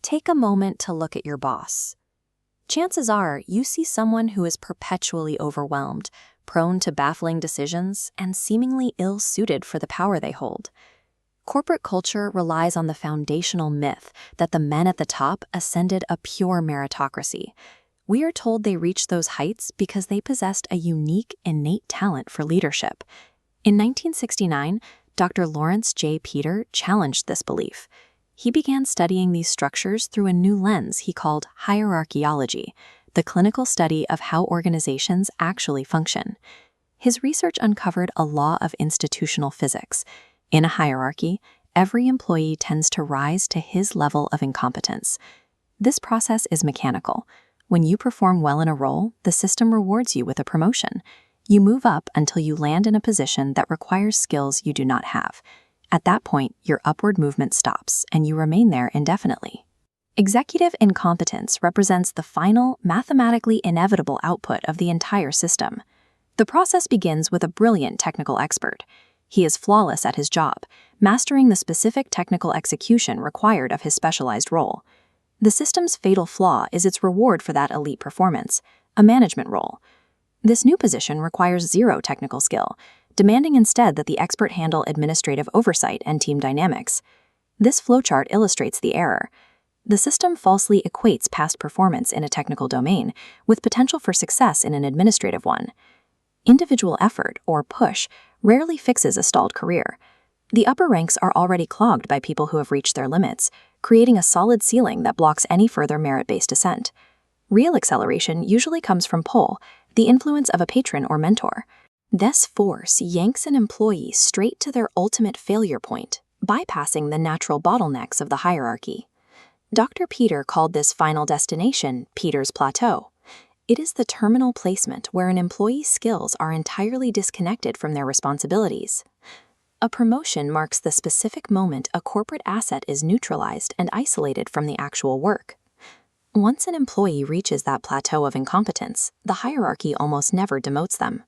Take a moment to look at your boss. Chances are you see someone who is perpetually overwhelmed, prone to baffling decisions, and seemingly ill-suited for the power they hold. Corporate culture relies on the foundational myth that the men at the top ascended a pure meritocracy. We are told they reached those heights because they possessed a unique, innate talent for leadership. In 1969, Dr. Laurence J. challenged this belief. He began studying these structures through a new lens he called hierarchiology, the clinical study of how organizations actually function. His research uncovered a law of institutional physics. In a hierarchy, every employee tends to rise to his level of incompetence. This process is mechanical. When you perform well in a role, the system rewards you with a promotion. You move up until you land in a position that requires skills you do not have. At that point, your upward movement stops, and you remain there indefinitely. Executive incompetence represents the final, mathematically inevitable output of the entire system. The process begins with a brilliant technical expert. He is flawless at his job, mastering the specific technical execution required of his specialized role. The system's fatal flaw is its reward for that elite performance, a management role. This new position requires zero technical skill, demanding instead that the expert handle administrative oversight and team dynamics. This flowchart illustrates the error. The system falsely equates past performance in a technical domain with potential for success in an administrative one. Individual effort, or push, rarely fixes a stalled career. The upper ranks are already clogged by people who have reached their limits, creating a solid ceiling that blocks any further merit-based ascent. Real acceleration usually comes from pull, the influence of a patron or mentor. This force yanks an employee straight to their ultimate failure point, bypassing the natural bottlenecks of the hierarchy. Dr. Peter called this final destination Peter's Plateau. It is the terminal placement where an employee's skills are entirely disconnected from their responsibilities. A promotion marks the specific moment a corporate asset is neutralized and isolated from the actual work. Once an employee reaches that plateau of incompetence, the hierarchy almost never demotes them.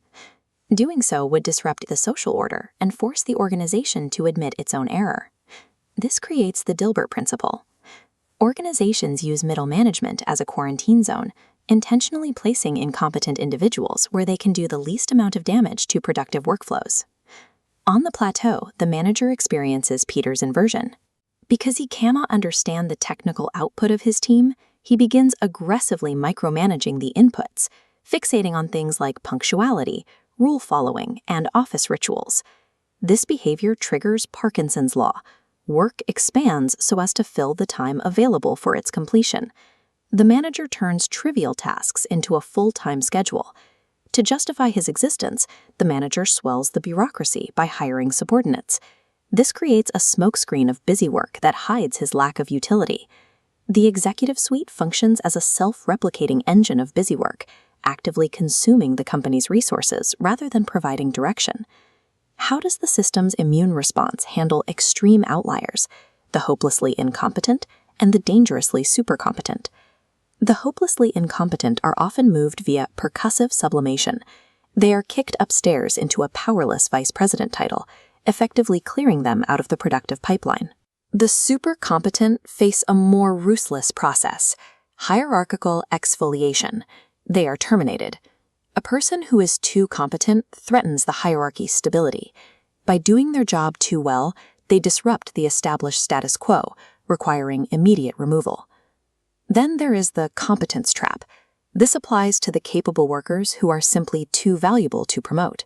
Doing so would disrupt the social order and force the organization to admit its own error. This creates the Dilbert principle. Organizations use middle management as a quarantine zone, intentionally placing incompetent individuals where they can do the least amount of damage to productive workflows. On the plateau, the manager experiences Peter's inversion. Because he cannot understand the technical output of his team, he begins aggressively micromanaging the inputs, fixating on things like punctuality, rule following, and office rituals. This behavior triggers Parkinson's law. Work expands so as to fill the time available for its completion. The manager turns trivial tasks into a full-time schedule. To justify his existence, the manager swells the bureaucracy by hiring subordinates. This creates a smokescreen of busy work that hides his lack of utility. The executive suite functions as a self-replicating engine of busy work, actively consuming the company's resources rather than providing direction. How does the system's immune response handle extreme outliers, the hopelessly incompetent and the dangerously supercompetent? The hopelessly incompetent are often moved via percussive sublimation. They are kicked upstairs into a powerless vice president title, effectively clearing them out of the productive pipeline. The supercompetent face a more ruthless process, hierarchical exfoliation. They are terminated. A person who is too competent threatens the hierarchy's stability. By doing their job too well, they disrupt the established status quo, requiring immediate removal. Then there is the competence trap. This applies to the capable workers who are simply too valuable to promote.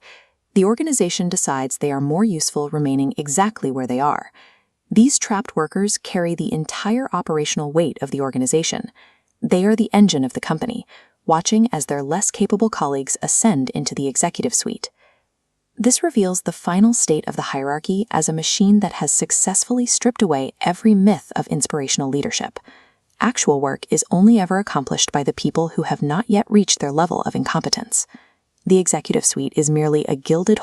The organization decides they are more useful remaining exactly where they are. These trapped workers carry the entire operational weight of the organization. They are the engine of the company, watching as their less capable colleagues ascend into the executive suite. This reveals the final state of the hierarchy as a machine that has successfully stripped away every myth of inspirational leadership. Actual work is only ever accomplished by the people who have not yet reached their level of incompetence. The executive suite is merely a gilded